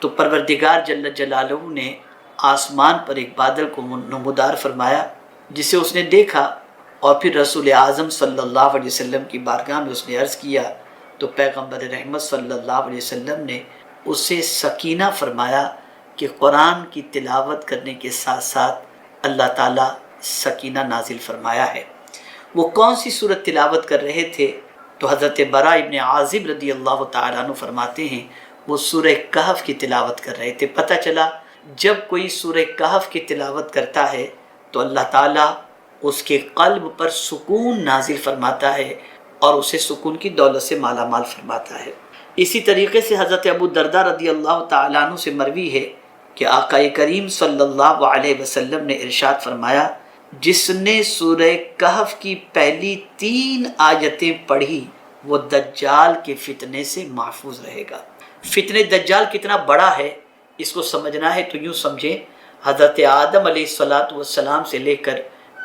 تو پروردگار جل جلالہ نے آسمان پر ایک بادل کو نمودار فرمایا جسے اس نے دیکھا، اور پھر رسول اعظم صلی اللہ علیہ وسلم کی بارگاہ میں اس نے عرض کیا تو پیغمبر رحمت صلی اللہ علیہ وسلم نے اسے سکینہ فرمایا کہ قرآن کی تلاوت کرنے کے ساتھ ساتھ اللہ تعالیٰ سکینہ نازل فرمایا ہے۔ وہ کون سی سورت تلاوت کر رہے تھے؟ تو حضرت براء ابن عازب رضی اللہ تعالیٰ عنہ فرماتے ہیں وہ سورہ کہف کی تلاوت کر رہے تھے۔ پتہ چلا جب کوئی سورہ کہف کی تلاوت کرتا ہے تو اللہ تعالیٰ اس کے قلب پر سکون نازل فرماتا ہے اور اسے سکون کی دولت سے مالا مال فرماتا ہے۔ اسی طریقے سے حضرت ابو درداء رضی اللہ تعالیٰ عنہ سے مروی ہے کہ آقا کریم صلی اللہ علیہ وسلم نے ارشاد فرمایا، جس نے سورہ کہف کی پہلی 3 آیتیں پڑھی وہ دجال کے فتنے سے محفوظ رہے گا۔ فتنہ دجال کتنا بڑا ہے اس کو سمجھنا ہے تو یوں سمجھیں، حضرت آدم علیہ السلام سے لے کر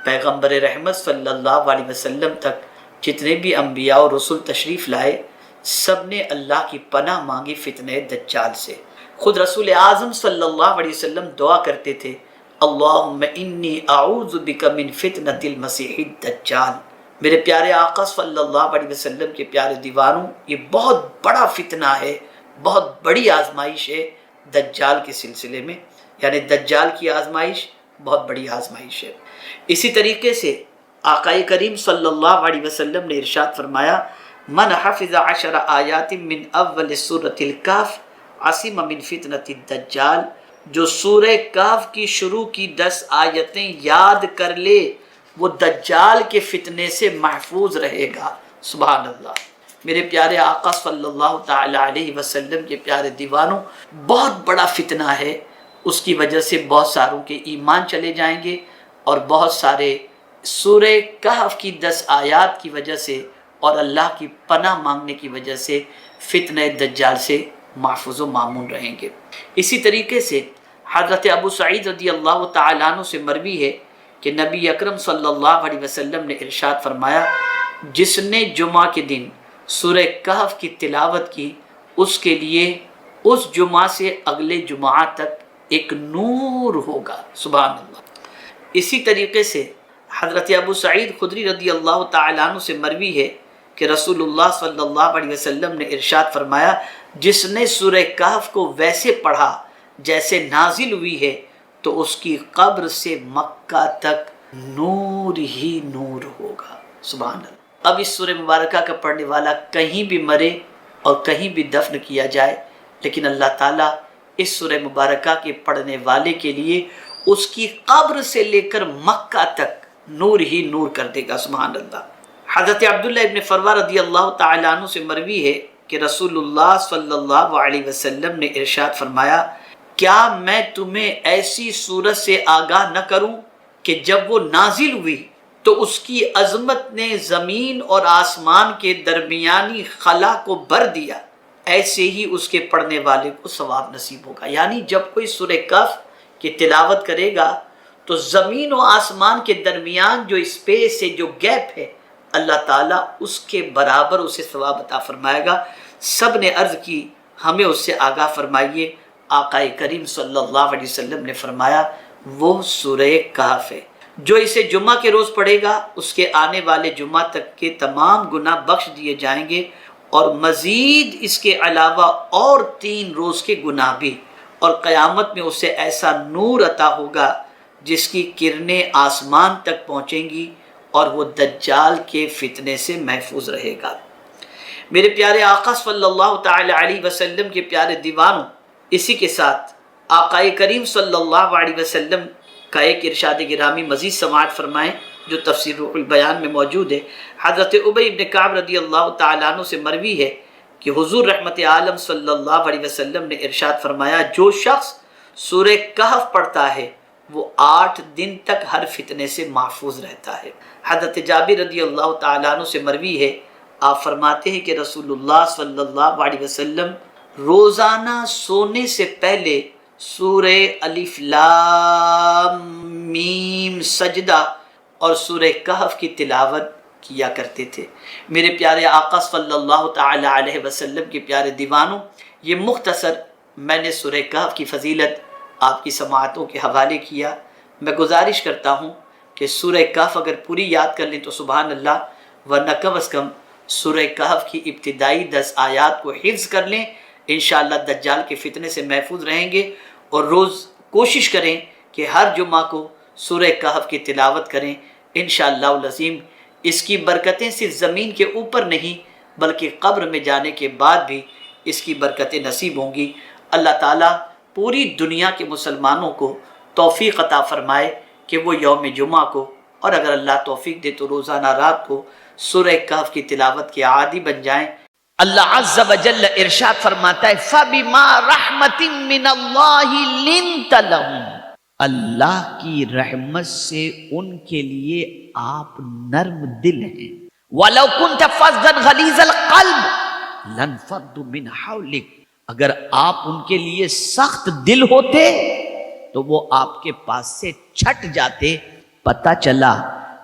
پیغمبر رحمت صلی اللہ علیہ وسلم تک جتنے بھی انبیاء اور رسول تشریف لائے سب نے اللہ کی پناہ مانگی فتنہ دجال سے۔ خود رسول اعظم صلی اللہ علیہ وسلم دعا کرتے تھے، اللہم انی اعوذ بک من فتنۃ المسیح الدجال۔ میرے پیارے آقا صلی اللہ علیہ وسلم کے پیارے دیوانوں، یہ بہت بڑا فتنہ ہے، بہت بڑی آزمائش ہے دجال کے سلسلے میں، یعنی دجال کی آزمائش بہت بڑی آزمائش ہے۔ اسی طریقے سے آقا کریم صلی اللہ علیہ وسلم نے ارشاد فرمایا، من حفظ 10 آیات من اول سورۃ الکہف عصم من فتنۃ الدجال، جو سورہ کہف کی شروع کی 10 آیتیں یاد کر لے وہ دجال کے فتنے سے محفوظ رہے گا۔ سبحان اللہ۔ میرے پیارے آقا صلی اللہ تعالی علیہ وسلم کے پیارے دیوانوں، بہت بڑا فتنہ ہے، اس کی وجہ سے بہت ساروں کے ایمان چلے جائیں گے، اور بہت سارے سورہ کہف کی 10 آیات کی وجہ سے اور اللہ کی پناہ مانگنے کی وجہ سے فتنہ دجال سے محفوظ و مامون رہیں گے۔ اسی طریقے سے حضرت ابو سعید رضی اللہ تعالیٰ عنہ سے مروی ہے کہ نبی اکرم صلی اللہ علیہ وسلم نے ارشاد فرمایا، جس نے جمعہ کے دن سورہ کہف کی تلاوت کی اس کے لیے اس جمعہ سے اگلے جمعہ تک ایک نور ہوگا۔ سبحان اللہ۔ اسی طریقے سے حضرت ابو سعید خدری رضی اللہ تعالیٰ عنہ سے مروی ہے کہ رسول اللہ صلی اللہ علیہ وسلم نے ارشاد فرمایا، جس نے سورہ کہف کو ویسے پڑھا جیسے نازل ہوئی ہے تو اس کی قبر سے مکہ تک نور ہی نور ہوگا۔ سبحان اللہ۔ اب اس سورہ مبارکہ کا پڑھنے والا کہیں بھی مرے اور کہیں بھی دفن کیا جائے، لیکن اللہ تعالیٰ اس سورہ مبارکہ کے پڑھنے والے کے لیے اس کی قبر سے لے کر مکہ تک نور ہی نور کر دے گا۔ سبحان اللہ۔ حضرت عبداللہ ابن فروہ رضی اللہ تعالیٰ عنہ سے مروی ہے کہ رسول اللہ صلی اللہ علیہ وسلم نے ارشاد فرمایا، کیا میں تمہیں ایسی صورت سے آگاہ نہ کروں کہ جب وہ نازل ہوئی تو اس کی عظمت نے زمین اور آسمان کے درمیانی خلا کو بھر دیا، ایسے ہی اس کے پڑھنے والے کو ثواب نصیب ہوگا۔ یعنی جب کوئی سورہ کہف کی تلاوت کرے گا تو زمین و آسمان کے درمیان جو اسپیس ہے، جو گیپ ہے، اللہ تعالیٰ اس کے برابر اسے ثواب عطا فرمائے گا۔ سب نے عرض کی ہمیں اس سے آگاہ فرمائیے۔ آقا کریم صلی اللہ علیہ وسلم نے فرمایا وہ سورہ کہف ہے، جو اسے جمعہ کے روز پڑھے گا اس کے آنے والے جمعہ تک کے تمام گناہ بخش دیے جائیں گے، اور مزید اس کے علاوہ اور 3 روز کے گناہ بھی، اور قیامت میں اسے ایسا نور عطا ہوگا جس کی کرنیں آسمان تک پہنچیں گی، اور وہ دجال کے فتنے سے محفوظ رہے گا۔ میرے پیارے آقا صلی اللہ تعالی علیہ وسلم کے پیارے دیوانوں، اسی کے ساتھ آقا کریم صلی اللہ علیہ وسلم کا ایک ارشاد گرامی مزید سماعت فرمائیں جو تفسیر روح البیان میں موجود ہے۔ حضرت ابی بن کعب رضی اللہ تعالیٰ عنہ سے مروی ہے کہ حضور رحمت عالم صلی اللہ علیہ وسلم نے ارشاد فرمایا، جو شخص سورہ کہف پڑھتا ہے وہ 8 دن تک ہر فتنے سے محفوظ رہتا ہے۔ حضرت جابر رضی اللہ تعالیٰ عنہ سے مروی ہے، آپ فرماتے ہیں کہ رسول اللہ صلی اللہ علیہ وسلم روزانہ سونے سے پہلے سورہ الف لام میم سجدہ اور سورہ کہف کی تلاوت کیا کرتے تھے۔ میرے پیارے آقا صلی اللہ تعالی علیہ وسلم کے پیارے دیوانوں، یہ مختصر میں نے سورہ کہف کی فضیلت آپ کی سماعتوں کے حوالے کیا. میں گزارش کرتا ہوں کہ سورہ کہف اگر پوری یاد کر لیں تو سبحان اللہ، ورنہ کم از کم سورہ کہف کی ابتدائی 10 آیات کو حفظ کر لیں. انشاءاللہ دجال کے فتنے سے محفوظ رہیں گے. اور روز کوشش کریں کہ ہر جمعہ کو سورہ کہف کی تلاوت کریں. انشاءاللہ العظیم اس کی برکتیں صرف زمین کے اوپر نہیں بلکہ قبر میں جانے کے بعد بھی اس کی برکتیں نصیب ہوں گی. اللہ تعالیٰ پوری دنیا کے مسلمانوں کو توفیق عطا فرمائے کہ وہ یوم جمعہ کو، اور اگر اللہ توفیق دے تو روزانہ رات کو سورہ کہف کی تلاوت کے عادی بن جائیں. اللہ عز و جل ارشاد فرماتا ہے فَبِمَا رَحْمَةٍ مِّنَ اللَّهِ لِنْتَ لَهُمْ، اللہ کی رحمت سے ان کے لیے آپ نرم دل ہیں. وَلَوْ كُنْتَ فَظًّا غَلِيظَ الْقَلْبِ لَانفَضُّوا مِنْ حَوْلِكَ، اگر آپ ان کے لیے سخت دل ہوتے تو وہ آپ کے پاس سے چھٹ جاتے. پتہ چلا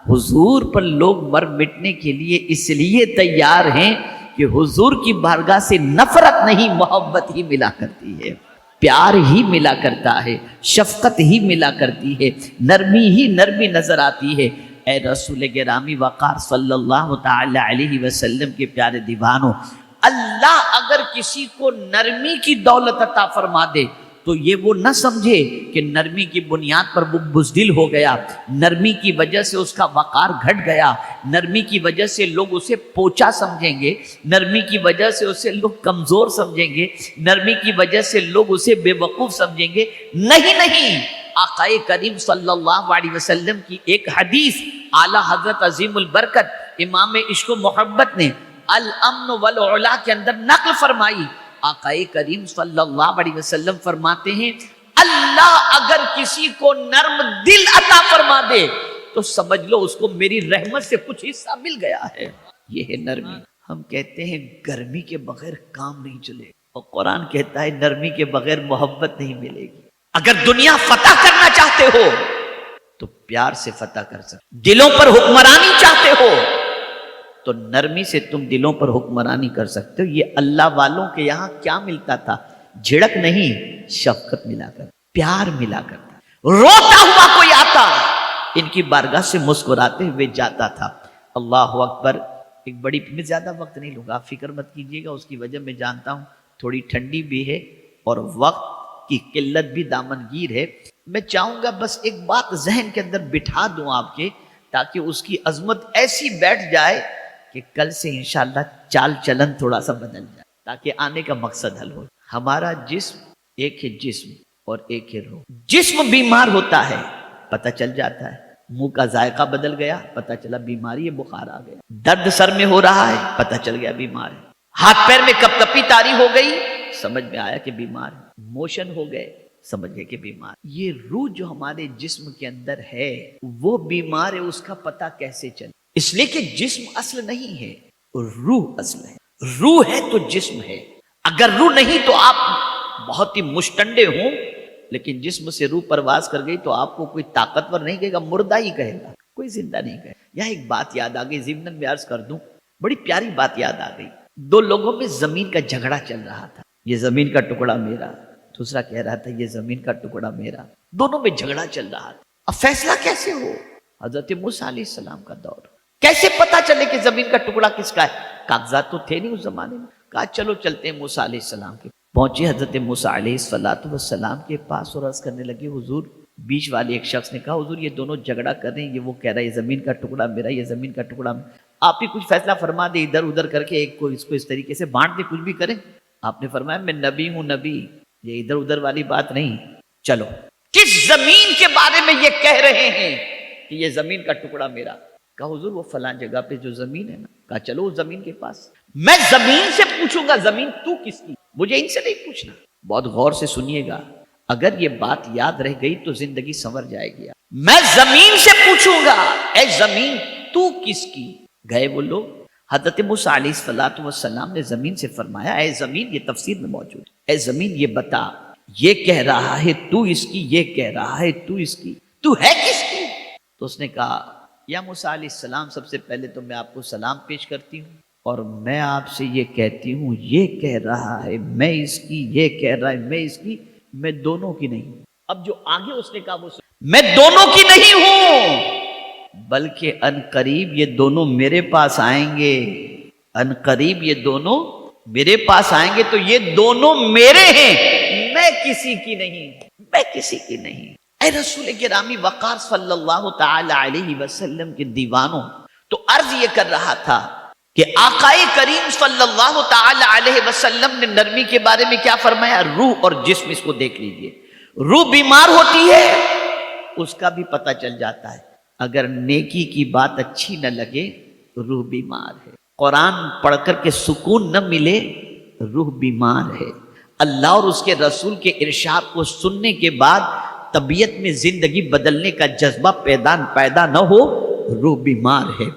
حضور پر لوگ مر مٹنے کے لیے اس لیے تیار ہیں کہ حضور کی بارگاہ سے نفرت نہیں، محبت ہی ملا کرتی ہے، پیار ہی ملا کرتا ہے، شفقت ہی ملا کرتی ہے، نرمی ہی نرمی نظر آتی ہے. اے رسول گرامی وقار صلی اللہ تعالی علیہ وسلم کے پیارے دیوانوں، اللہ اگر کسی کو نرمی کی دولت عطا فرما دے تو یہ وہ نہ سمجھے کہ نرمی کی بنیاد پر وہ بزدل ہو گیا، نرمی کی وجہ سے اس کا وقار گھٹ گیا، نرمی کی وجہ سے لوگ اسے پوچا سمجھیں گے، نرمی کی وجہ سے اسے لوگ کمزور سمجھیں گے، نرمی کی وجہ سے لوگ اسے بے وقوف سمجھیں گے. نہیں، آقائے کریم صلی اللہ علیہ وسلم کی ایک حدیث اعلیٰ حضرت عظیم البرکت امام عشق و محبت نے الامن والعلا کے اندر نقل فرمائی. آقائے کریم صلی اللہ علیہ وسلم فرماتے ہیں اللہ اگر کسی کو نرم دل عطا فرما دے تو سمجھ لو اس کو میری رحمت سے کچھ حصہ مل گیا ہے. یہ ہے نرمی. ہم کہتے ہیں گرمی کے بغیر کام نہیں چلے، اور قرآن کہتا ہے نرمی کے بغیر محبت نہیں ملے گی. اگر دنیا فتح کرنا چاہتے ہو تو پیار سے فتح کر سکتے، دلوں پر حکمرانی چاہتے ہو تو نرمی سے تم دلوں پر حکمرانی کر سکتے ہو. یہ اللہ والوں کے یہاں کیا ملتا تھا؟ جھڑک نہیں، شفقت ملا کر، پیار ملا کرتا. روتا ہوا کوئی آتا ان کی بارگاہ سے مسکراتے ہوئے جاتا تھا. اللہ اکبر. ایک بڑی، میں زیادہ وقت نہیں لوں گا، آپ فکر مت کیجیے گا، اس کی وجہ میں جانتا ہوں تھوڑی ٹھنڈی بھی ہے اور وقت کی قلت بھی دامن گیر ہے. میں چاہوں گا بس ایک بات ذہن کے اندر بٹھا دوں آپ کے، تاکہ اس کی عظمت ایسی بیٹھ جائے کہ کل سے انشاءاللہ چال چلن تھوڑا سا بدل جائے، تاکہ آنے کا مقصد حل ہو. ہمارا جسم ایک ہے جسم اور ایک ہے روح. جسم بیمار ہوتا ہے پتہ چل جاتا ہے، منہ کا ذائقہ بدل گیا پتہ چلا بیماری ہے، بخار آ گیا. درد سر میں ہو رہا ہے پتہ چل گیا بیمار ہے. ہاتھ پیر میں کپ کپی طاری ہو گئی سمجھ میں آیا کہ بیمار ہے. موشن ہو گئے سمجھ گئے کہ بیمار. یہ روح جو ہمارے جسم کے اندر ہے وہ بیمار ہے، اس کا پتہ کیسے چلے؟ اس لیے کہ جسم اصل نہیں ہے، روح اصل ہے. روح ہے تو جسم ہے. اگر روح نہیں تو آپ بہت ہی مشٹنڈے ہوں، لیکن جسم سے روح پرواز کر گئی تو آپ کو کوئی طاقتور نہیں کہے گا، مردہ ہی کہے گا، کوئی زندہ نہیں کہے. یہاں ایک بات یاد آ گئی، ضمن میں عرض کر دوں، بڑی پیاری بات یاد آ گئی. دو لوگوں میں زمین کا جھگڑا چل رہا تھا. یہ زمین کا ٹکڑا میرا، دوسرا کہہ رہا تھا یہ زمین کا ٹکڑا میرا. دونوں میں جھگڑا چل رہا تھا. اب فیصلہ کیسے ہو؟ حضرت موسیٰ علیہ السلام کا دور. کیسے پتا چلے کہ زمین کا ٹکڑا کس کا ہے؟ کاغذات تو تھے نہیں اس زمانے میں. کہا چلو چلتے ہیں موسیٰ علیہ السلام کے. پہنچے حضرت موسیٰ علیہ السلام کے پاس اور عرض کرنے لگے حضور. بیچ والے ایک شخص نے کہا حضور یہ دونوں جھگڑا کر رہے ہیں، یہ وہ کہہ رہا ہے یہ زمین کا ٹکڑا میرا، یہ زمین کا ٹکڑا میرا. آپ ہی کچھ فیصلہ فرما دے، ادھر ادھر کر کے ایک کو اس کو اس طریقے سے بانٹ دے، کچھ بھی کریں. آپ نے فرمایا میں نبی ہوں نبی، یہ ادھر ادھر والی بات نہیں. چلو کس زمین کے بارے میں یہ کہہ رہے ہیں کہ یہ زمین کا ٹکڑا میرا؟ کہا حضور وہ فلاں جگہ پہ جو زمین ہے نا. کہا چلو اس زمین کے پاس. میں زمین سے پوچھوں گا زمین تو کس کی، مجھے ان سے نہیں پوچھنا. بہت غور سے سنیے گا، اگر یہ بات یاد رہ گئی تو زندگی سنور جائے گی. میں زمین سے پوچھوں گا اے زمین تو کس کی. گئے وہ لوگ. حضرت موسیٰ علیہ السلام نے زمین سے فرمایا اے زمین، یہ تفسیر میں موجود ہے، اے زمین یہ بتا، یہ کہہ رہا ہے تو اس کی، یہ کہہ رہا ہے تو اس کی، تو ہے کس کی؟ تو اس نے کہا یا موسیٰ علیہ السلام سب سے پہلے تو میں آپ کو سلام پیش کرتی ہوں. اور میں آپ سے یہ کہتی ہوں یہ کہہ رہا ہے میں اس کی، یہ کہہ رہا ہے میں اس کی، میں دونوں کی نہیں ہوں۔ اب جو آگے اس نے کہا وہ میں دونوں کی نہیں ہوں، بلکہ ان قریب یہ دونوں میرے پاس آئیں گے، ان قریب یہ دونوں میرے پاس آئیں گے، تو یہ دونوں میرے ہیں، میں کسی کی نہیں، میں کسی کی نہیں۔ اے رسول گرامی وقار صلی اللہ تعالی علیہ وسلم کے دیوانوں، تو عرض یہ کر رہا تھا کہ آقائے کریم صلی اللہ تعالی علیہ وسلم نے نرمی کے بارے میں کیا فرمایا؟ روح اور جسم، اس کو دیکھ لیجئے، روح بیمار ہوتی ہے اس کا بھی پتہ چل جاتا ہے، اگر نیکی کی بات اچھی نہ لگے روح بیمار ہے، قرآن پڑھ کر کے سکون نہ ملے روح بیمار ہے، اللہ اور اس کے رسول کے ارشاد کو سننے کے بعد طبیعت میں زندگی بدلنے کا جذبہ پیدا نہ ہو روح بیمار ہے،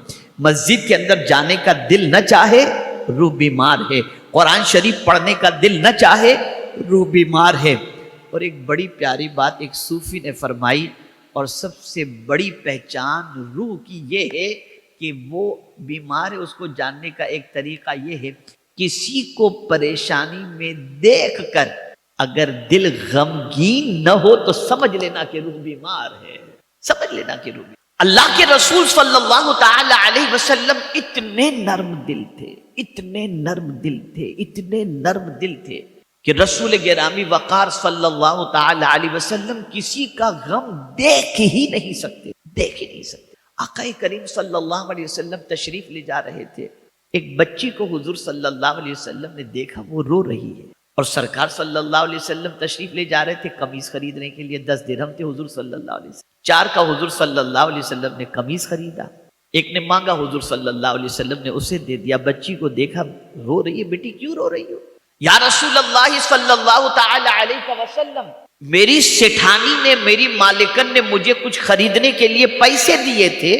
مسجد کے اندر جانے کا دل نہ چاہے روح بیمار ہے، قرآن شریف پڑھنے کا دل نہ چاہے روح بیمار ہے۔ اور ایک بڑی پیاری بات ایک صوفی نے فرمائی، اور سب سے بڑی پہچان روح کی یہ ہے کہ وہ بیمار ہے، اس کو جاننے کا ایک طریقہ یہ ہے، کسی کو پریشانی میں دیکھ کر اگر دل غمگین نہ ہو تو سمجھ لینا کہ روح بیمار ہے، سمجھ لینا کہ روح بیمار۔ اللہ کے رسول صلی اللہ تعالی علیہ وسلم اتنے نرم دل تھے، اتنے نرم دل تھے، اتنے نرم دل تھے کہ رسول گرامی وقار صلی اللہ تعالی علیہ وسلم کسی کا غم دیکھ ہی نہیں سکتے، دیکھ ہی نہیں سکتے۔ آقا کریم صلی اللہ علیہ وسلم تشریف لے جا رہے تھے، ایک بچی کو حضور صلی اللہ علیہ وسلم نے دیکھا، وہ رو رہی ہے، اور سرکار صلی اللہ علیہ وسلم تشریف لے جا رہے تھے قمیص خریدنے کے لیے، 10 درہم تھے حضور صلی اللہ علیہ وسلم، 4 کا حضور صلی اللہ علیہ وسلم نے قمیص خریدا، ایک نے مانگا حضور صلی اللہ علیہ وسلم نے اسے دے دیا، بچی کو دیکھا رو رہی ہے، بیٹی کیوں رو رہی ہو؟ یا رسول اللہ صلی اللہ تعالی علیہ وسلم، میری سیٹھانی نے، میری مالکن نے مجھے کچھ خریدنے کے لیے پیسے دیے تھے،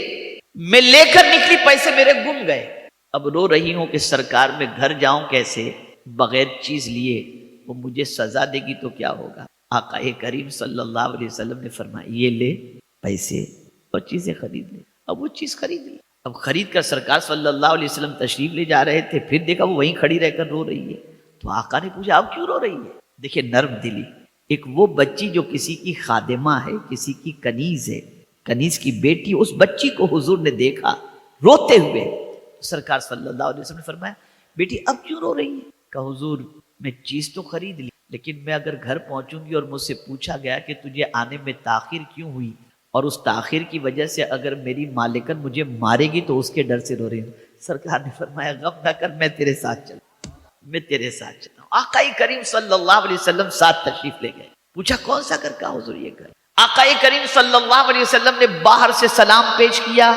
میں لے کر نکلی، پیسے میرے گم گئے، اب رو رہی ہوں کہ سرکار میں گھر جاؤں کیسے بغیر چیز لیے، وہ مجھے سزا دے گی تو کیا ہوگا؟ آقا کریم صلی اللہ علیہ وسلم نے فرمایا یہ لے پیسے اور چیزیں خرید لے، اب وہ چیز خرید لی، اب خرید کر سرکار صلی اللہ علیہ وسلم تشریف لے جا رہے تھے، پھر دیکھا وہ وہیں کھڑی رہ کر رو رہی ہے، تو آقا نے پوچھا اب کیوں رو رہی ہے؟ دیکھیں نرم دلی، ایک وہ بچی جو کسی کی خادمہ ہے، کسی کی کنیز ہے، کنیز کی بیٹی، اس بچی کو حضور نے دیکھا روتے ہوئے، سرکار صلی اللہ علیہ وسلم نے فرمایا بیٹی اب کیوں رو رہی ہے؟ کہ حضور میں چیز تو خرید لی، لیکن میں اگر گھر پہنچوں گی اور مجھ سے پوچھا گیا کہ تجھے آنے میں تاخیر کیوں ہوئی، اور اس تاخیر کی وجہ سے اگر میری مالکن مجھے مارے گی تو اس کے ڈر سے رو رہی ہوں۔ سرکار نے فرمایا غم نہ کر، میں تیرے ساتھ چلتا ہوں، میں تیرے ساتھ چلتا ہوں۔ آقا کریم صلی اللہ علیہ وسلم ساتھ تشریف لے گئے، پوچھا کون سا گھر؟ کہا حضور یہ گھر۔ آقا کریم صلی اللہ علیہ وسلم نے باہر سے سلام پیش کیا،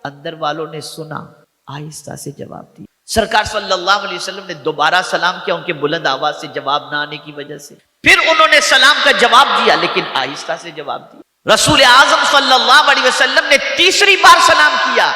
اندر والوں نے سنا، آہستہ سے جواب دیا، سرکار صلی اللہ علیہ وسلم نے دوبارہ سلام کیا، ان کے بلند آواز سے جواب نہ آنے کی وجہ سے، پھر انہوں نے سلام کا جواب دیا لیکن آہستہ سے جواب دیا، رسول اعظم صلی اللہ علیہ وسلم نے تیسری بار سلام کیا،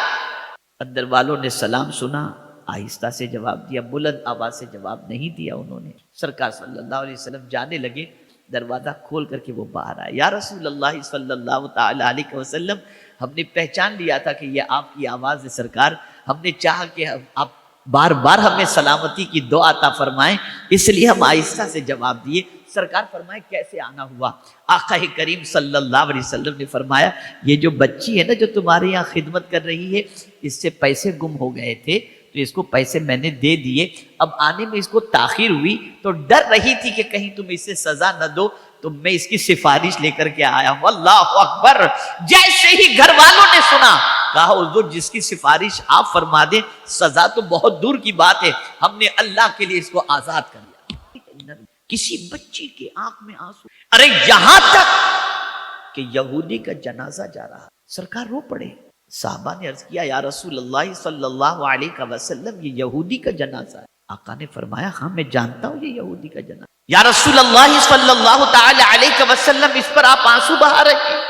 اندر والوں نے سلام سنا، آہستہ سے جواب دیا، بلند آواز سے جواب نہیں دیا انہوں نے۔ سرکار صلی اللہ علیہ وسلم جانے لگے، دروازہ کھول کر کے وہ باہر آئے، یا رسول اللہ صلی اللہ تعالی علیہ وسلم ہم نے پہچان لیا تھا کہ یہ آپ کی آواز ہے سرکار، ہم نے چاہا کہ آپ بار بار ہمیں سلامتی کی دعا عطا فرمائیں، اس لیے ہم آہستہ سے جواب دیے۔ سرکار فرمائے کیسے آنا ہوا؟ آقا کریم صلی اللہ علیہ وسلم نے فرمایا یہ جو بچی ہے نا جو تمہارے یہاں خدمت کر رہی ہے، اس سے پیسے گم ہو گئے تھے تو اس کو پیسے میں نے دے دیے، اب آنے میں اس کو تاخیر ہوئی تو ڈر رہی تھی کہ کہیں تم اسے سزا نہ دو، تو میں اس کی سفارش لے کر کے آیا ہوں۔ اللہ اکبر! جیسے ہی گھر والوں نے سنا، کہا حضور جس کی سفارش آپ فرما دیں، سزا تو بہت دور کی بات ہے، ہم نے اللہ کے لیے اس کو آزاد کر دیا۔ کسی بچی کے آنکھ میں آنسو، ارے یہاں تک کہ یہودی کا جنازہ جا رہا، سرکار رو پڑے۔ صحابہ نے عرض کیا یا رسول اللہ صلی اللہ علیہ وسلم یہ یہودی کا جنازہ ہے؟ آقا نے فرمایا ہاں میں جانتا ہوں یہ یہودی کا جنازہ۔ یا رسول اللہ صلی اللہ تعالی علیہ وسلم اس پر آپ آنسو بہا رہے ہیں؟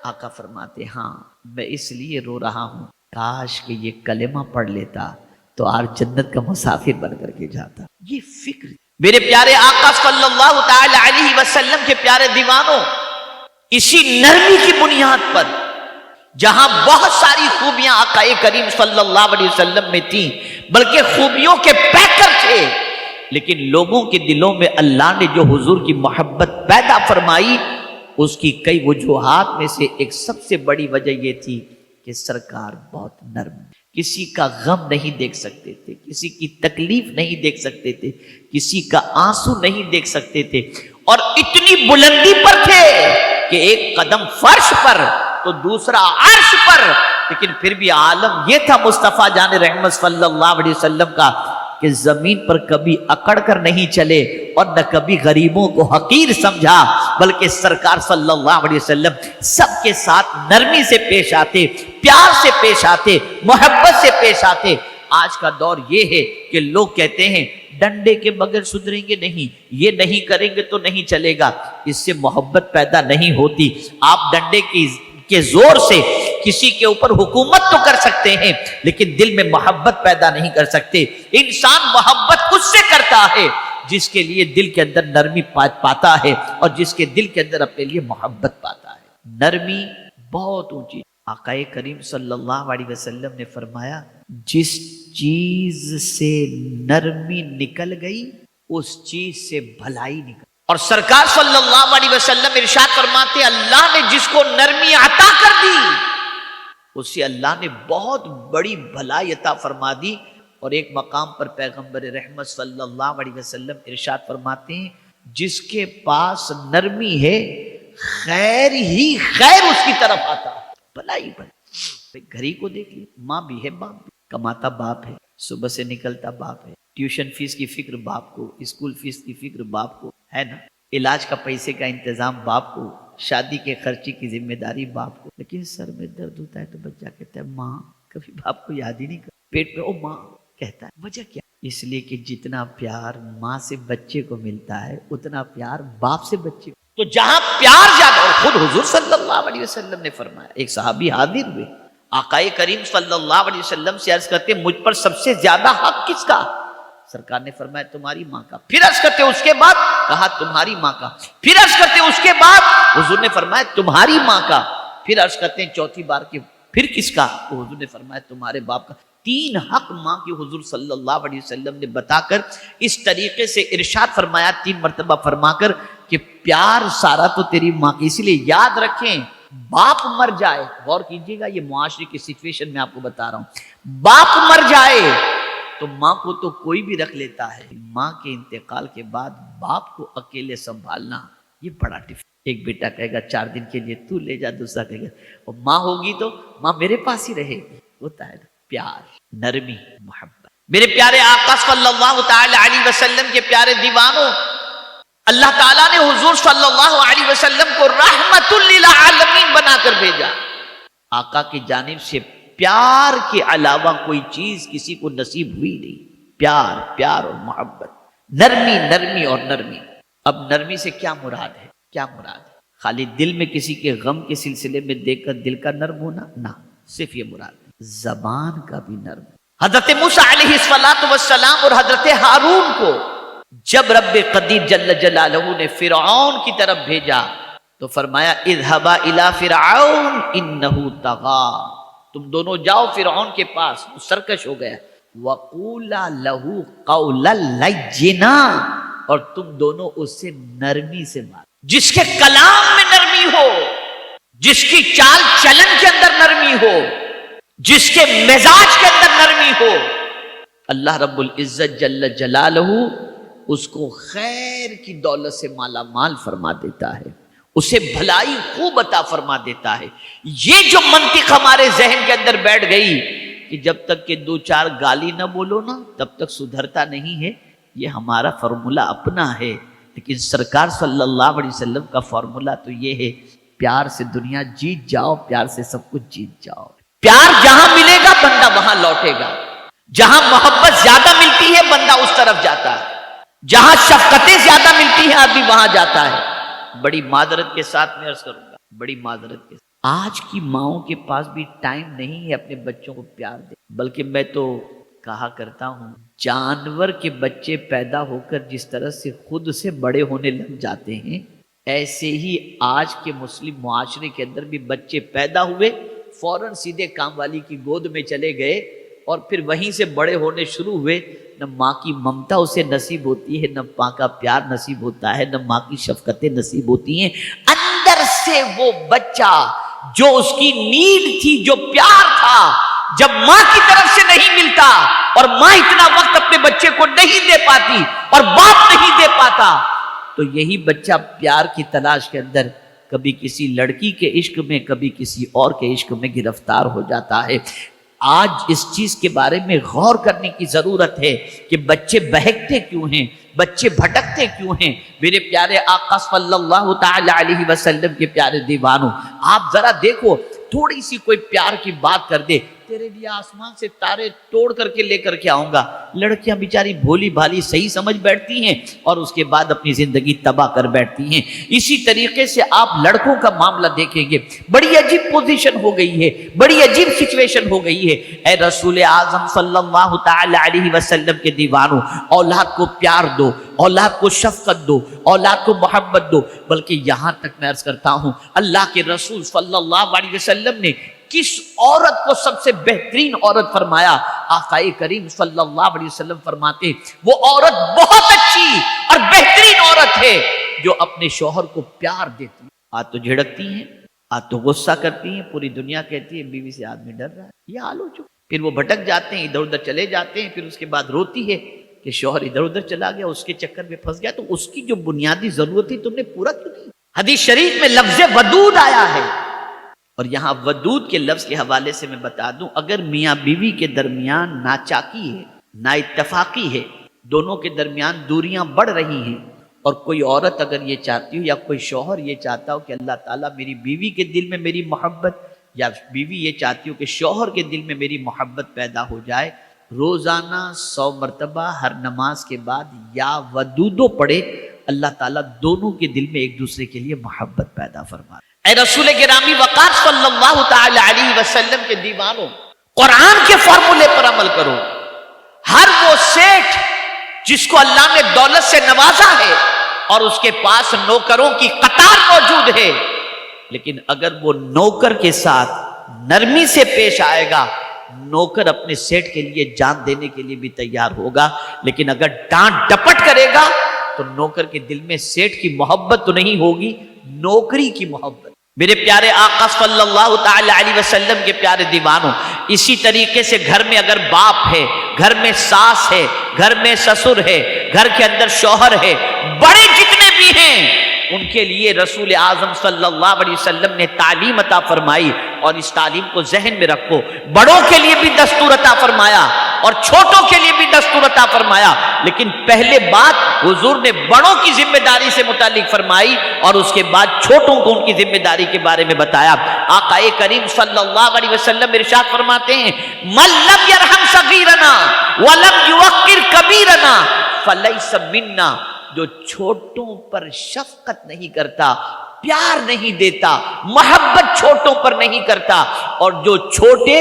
آقا فرماتے ہاں میں اس لیے رو رہا ہوں کاش کہ یہ کلمہ پڑھ لیتا تو آج جنت کا مسافر بن کر کے جاتا۔ یہ فکر میرے پیارے آقا صلی اللہ تعالی علیہ وسلم کے پیارے دیوانوں، اسی نرمی کی بنیاد پر جہاں بہت ساری خوبیاں آقا کریم صلی اللہ علیہ وسلم میں تھیں، بلکہ خوبیوں کے پیکر تھے، لیکن لوگوں کے دلوں میں اللہ نے جو حضور کی محبت پیدا فرمائی، اس کی کئی وجوہات میں سے ایک سب سے بڑی وجہ یہ تھی کہ سرکار بہت نرم، کسی کا غم نہیں دیکھ سکتے تھے، کسی کی تکلیف نہیں دیکھ سکتے تھے، کسی کا آنسو نہیں دیکھ سکتے تھے، اور اتنی بلندی پر تھے کہ ایک قدم فرش پر تو دوسرا عرش پر، لیکن پھر بھی عالم یہ تھا مصطفیٰ جان رحمت صلی اللہ علیہ وسلم کا کہ زمین پر کبھی اکڑ کر نہیں چلے اور نہ کبھی غریبوں کو حقیر سمجھا، بلکہ سرکار صلی اللہ علیہ وسلم سب کے ساتھ نرمی سے پیش آتے، پیار سے پیش آتے، محبت سے پیش آتے۔ آج کا دور یہ ہے کہ لوگ کہتے ہیں ڈنڈے کے بغیر سدھریں گے نہیں، یہ نہیں کریں گے تو نہیں چلے گا، اس سے محبت پیدا نہیں ہوتی۔ آپ ڈنڈے کے زور سے کسی کے اوپر حکومت تو کر سکتے ہیں، لیکن دل میں محبت پیدا نہیں کر سکتے۔ انسان محبت اس سے کرتا ہے جس کے لیے دل کے اندر نرمی پاتا ہے، اور جس کے دل کے اندر اپنے لیے محبت پاتا ہے۔ نرمی بہت اونچی۔ آقا کریم صلی اللہ علیہ وسلم نے فرمایا جس چیز سے نرمی نکل گئی اس چیز سے بھلائی نکل۔ اور سرکار صلی اللہ علیہ وسلم ارشاد فرماتے اللہ نے جس کو نرمی عطا کر دی اسے اللہ نے بہت بڑی بھلائی عطا فرما دی۔ اور ایک مقام پر پیغمبر رحمت صلی اللہ علیہ وسلم ارشاد فرماتے ہیں جس کے پاس نرمی ہے خیر ہی خیر اس کی طرف آتا ہے، بھلائی بھلائی۔ گھر ہی کو دیکھ لی، ماں بھی ہے باپ بھی، کماتا باپ ہے، صبح سے نکلتا باپ ہے، ٹیوشن فیس کی فکر باپ کو، اسکول فیس کی فکر باپ کو ہے نا، علاج کا پیسے کا انتظام باپ کو، شادی کے خرچی کی ذمہ داری باپ کو، لیکن سر میں درد ہوتا ہے تو بچہ کہتا ہے ماں، کبھی باپ کو یاد ہی نہیں کرتا، پیٹ پہ او ماں کہتا ہے۔ وجہ کیا؟ اس لیے کہ جتنا پیار ماں سے بچے کو ملتا ہے اتنا پیار باپ سے بچے کو۔ تو جہاں پیار زیادہ، اور خود حضور صلی اللہ علیہ وسلم نے فرمایا، ایک صحابی حاضر ہوئے آقا کریم صلی اللہ علیہ وسلم سے عرض کرتے مجھ پر سب سے زیادہ حق کس کا؟ سرکار نے فرمایا تمہاری ماں کا۔ پھر عرض کرتے اس کے بعد؟ کہا تمہاری ماں کا۔ پھر عرض کرتے اس کے بعد؟ حضور نے فرمایا تمہاری ماں کا۔ پھر عرض کرتے ہیں چوتھی بار کے پھر کس کا؟ تو حضور نے فرمایا تمہارے باپ کا۔ 3 حق ماں کی حضور صلی اللہ علیہ وسلم نے بتا کر اس طریقے سے ارشاد فرمایا 3 مرتبہ فرما کر کہ پیار سارا تو تیری ماں کی۔ اس لیے یاد رکھیں باپ مر جائے، غور کیجیے گا یہ معاشرے کی سچویشن میں آپ کو بتا رہا ہوں، باپ مر جائے تو ماں کو تو کوئی بھی رکھ لیتا ہے، ماں کے انتقال کے بعد باپ کو اکیلے سنبھالنا یہ بڑا ایک بیٹا کہے گا 4 دن کے لیے تو لے جا، دوسرا کہے گا اور ماں ہوگی تو ماں میرے پاس ہی رہے گی۔ ہوتا ہے نا پیار، نرمی، محبت۔ میرے پیارے آقا صلی اللہ تعالی علیہ وسلم کے پیارے دیوانوں، اللہ تعالیٰ نے حضور صلی اللہ علیہ وسلم کو رحمت للعالمین بنا کر بھیجا۔ آقا کی جانب سے پیار کے علاوہ کوئی چیز کسی کو نصیب ہوئی نہیں۔ پیار، پیار اور محبت، نرمی، نرمی اور نرمی۔ اب نرمی سے کیا مراد ہے؟ کیا مراد ہے؟ خالی دل میں کسی کے غم کے سلسلے میں دیکھ کر دل کا نرم ہونا؟ نہ، صرف یہ مراد ہے زبان کا بھی نرم۔ حضرت موسیٰ علیہ السلام اور حضرت ہارون کو جب رب قدیر جل جلالہ نے فرعون کی طرف بھیجا تو فرمایا اذهبا الى فرعون انه طغى، تم دونوں جاؤ فرعون کے پاس، وہ سرکش ہو گیا، وقولا له قولا لینا، اور تم دونوں اس سے نرمی سے بات، جس کے کلام میں نرمی ہو، جس کی چال چلن کے اندر نرمی ہو، جس کے مزاج کے اندر نرمی ہو، اللہ رب العزت جل جلالہ اس کو خیر کی دولت سے مالا مال فرما دیتا ہے، اسے بھلائی خوب عطا فرما دیتا ہے۔ یہ جو منطق ہمارے ذہن کے اندر بیٹھ گئی کہ جب تک کہ 2-4 گالی نہ بولو نا تب تک سدھرتا نہیں ہے، یہ ہمارا فارمولا اپنا ہے، لیکن سرکار صلی اللہ علیہ وسلم کا فارمولا تو یہ ہے پیار سے دنیا جیت جاؤ، پیار سے سب کچھ جیت جاؤ۔ پیار جہاں ملے گا بندہ وہاں لوٹے گا، جہاں محبت زیادہ ملتی ہے بندہ اس طرف جاتا ہے، جہاں شفقتیں زیادہ ملتی ہیں آدمی وہاں جاتا ہے۔ بڑی معذرت کے ساتھ میں عرض کروں گا، بڑی معذرت کے ساتھ آج کی ماؤں کے پاس بھی ٹائم نہیں ہے اپنے بچوں کو پیار دے، بلکہ میں تو کہا کرتا ہوں جانور کے بچے پیدا ہو کر جس طرح سے خود سے بڑے ہونے لگ جاتے ہیں، ایسے ہی آج کے مسلم معاشرے کے اندر بھی بچے پیدا ہوئے، فوراً سیدھے کام والی کی گود میں چلے گئے اور پھر وہیں سے بڑے ہونے شروع ہوئے. نہ ماں کی ممتا اسے نصیب ہوتی ہے، نہ ماں کا پیار نصیب ہوتا ہے، نہ ماں کی شفقتیں نصیب ہوتی ہیں. اندر سے وہ بچہ جو اس کی نیڈ تھی، جو پیار تھا، جب ماں کی طرف سے نہیں ملتا اور ماں اتنا وقت اپنے بچے کو نہیں دے پاتی اور باپ نہیں دے پاتا، تو یہی بچہ پیار کی تلاش کے اندر کبھی کسی لڑکی کے عشق میں، کبھی کسی اور کے عشق میں گرفتار ہو جاتا ہے. آج اس چیز کے بارے میں غور کرنے کی ضرورت ہے کہ بچے بہکتے کیوں ہیں، بچے بھٹکتے کیوں ہیں. میرے پیارے آقا صلی اللہ تعالی علیہ وسلم کے پیارے دیوانوں، آپ ذرا دیکھو، تھوڑی سی کوئی پیار کی بات کر دے، تیرے لیے آسمان سے تارے توڑ کر کے لے کر کے آؤں گا. لڑکیاں بیچاری بھولی بھالی صحیح سمجھ بیٹھتی ہیں اور اس کے بعد اپنی زندگی تباہ کر بیٹھتی ہیں. اسی طریقے سے آپ لڑکوں کا معاملہ دیکھیں گے، بڑی عجیب پوزیشن ہو گئی ہے، بڑی عجیب سچویشن ہو گئی ہے. اے رسول اعظم صلی اللہ تعالی علیہ وسلم کے دیوانوں، اولاد کو پیار دو، اولاد کو شفقت دو، اولاد کو محبت دو. بلکہ یہاں تک میں عرض کرتا ہوں، اللہ کے رسول صلی اللہ علیہ وسلم نے کس عورت کو سب سے بہترین عورت فرمایا؟ آقا کریم صلی اللہ علیہ وسلم فرماتے وہ عورت بہت اچھی اور بہترین عورت ہے جو اپنے شوہر کو پیار دیتی ہے. آج تو جھڑکتی ہیں، آج تو غصہ کرتی ہیں، پوری دنیا کہتی ہے بیوی سے آدمی ڈر رہا ہے. یہ حال ہو چکا. پھر وہ بھٹک جاتے ہیں، ادھر ادھر چلے جاتے ہیں، پھر اس کے بعد روتی ہے کہ شوہر ادھر ادھر چلا گیا، اس کے چکر میں پھنس گیا. تو اس کی جو بنیادی ضرورت تھی تم نے پورا کیوں نہیں؟ حدیث شریف میں لفظ ودود آیا ہے، اور یہاں ودود کے لفظ کے حوالے سے میں بتا دوں، اگر میاں بیوی کے درمیان ناچاکی ہے، نا اتفاقی ہے، دونوں کے درمیان دوریاں بڑھ رہی ہیں، اور کوئی عورت اگر یہ چاہتی ہو یا کوئی شوہر یہ چاہتا ہو کہ اللہ تعالیٰ میری بیوی کے دل میں میری محبت، یا بیوی یہ چاہتی ہو کہ شوہر کے دل میں میری محبت پیدا ہو جائے، روزانہ 100 مرتبہ ہر نماز کے بعد یا ودودو پڑھے، اللہ تعالیٰ دونوں کے دل میں ایک دوسرے کے لیے محبت پیدا فرما. اے رسول گرامی وقار صلی اللہ تعالی علیہ وسلم کے دیوانوں، قرآن کے فارمولے پر عمل کرو. ہر وہ سیٹھ جس کو اللہ نے دولت سے نوازا ہے اور اس کے پاس نوکروں کی قطار موجود ہے، لیکن اگر وہ نوکر کے ساتھ نرمی سے پیش آئے گا، نوکر اپنے سیٹھ کے لیے جان دینے کے لیے بھی تیار ہوگا. لیکن اگر ڈانٹ ڈپٹ کرے گا تو نوکر کے دل میں سیٹھ کی محبت تو نہیں ہوگی، نوکری کی محبت. میرے پیارے آقا صلی اللہ تعالی علیہ وسلم کے پیارے دیوانوں، اسی طریقے سے گھر میں اگر باپ ہے، گھر میں ساس ہے، گھر میں سسر ہے، گھر کے اندر شوہر ہے، بڑے جتنے بھی ہیں، ان کے لیے رسول اعظم صلی اللہ علیہ وسلم نے تعلیم عطا فرمائی، اور اس تعلیم کو ذہن میں رکھو. بڑوں کے لیے بھی دستور عطا فرمایا اور چھوٹوں کے لیے بھی دستور عطا فرمایا، لیکن پہلے بات حضور نے بڑوں کی ذمہ داری سے متعلق فرمائی اور اس کے بعد چھوٹوں کو ان کی ذمہ داری کے بارے میں بتایا. آقا کریم صلی اللہ علیہ وسلم ارشاد فرماتے ہیں، من لم یرحم صغیرنا ولم یوقر کبیرنا فلیس منا. جو چھوٹوں پر شفقت نہیں کرتا، پیار نہیں دیتا، محبت چھوٹوں پر نہیں کرتا، اور جو چھوٹے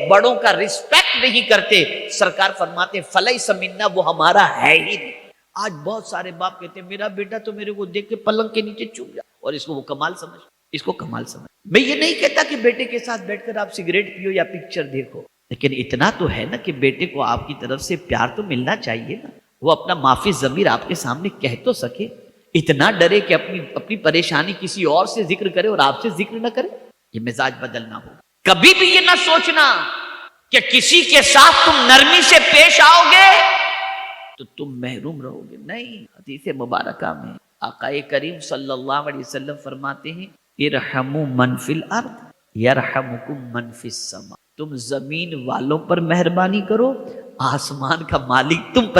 بڑوں کا رسپیکٹ نہیں کرتے، سرکار فرماتے فلیس منا، وہ ہمارا ہے ہی نہیں. آج بہت سارے باپ کہتے ہیں میرا بیٹا تو میرے کو دیکھ کے پلنگ کے نیچے چھپ جائے، اور اس کو وہ کمال سمجھ، اس کو کمال سمجھ. میں یہ نہیں کہتا کہ بیٹے کے ساتھ بیٹھ کر آپ سگریٹ پیو یا پکچر دیکھو، لیکن اتنا تو ہے نا کہ بیٹے کو آپ کی طرف سے پیار تو ملنا چاہیے نا، وہ اپنا معافی ضمیر آپ کے سامنے کہہ تو سکے. اتنا ڈرے کہ اپنی پریشانی کسی اور سے ذکر کرے اور آپ سے ذکر نہ کرے. یہ مزاج بدلنا ہوگا. کبھی بھی یہ نہ سوچنا کہ کسی کے ساتھ تم نرمی سے پیش آؤ گے تو تم محروم رہو گے. نہیں، حدیث مبارکہ میں آقا کریم صلی اللہ علیہ وسلم فرماتے ہیں، ارحموا من فی الارض یرحمکم من فی السماء. تم زمین والوں پر مہربانی کرو، آسمان کا مالک تم پر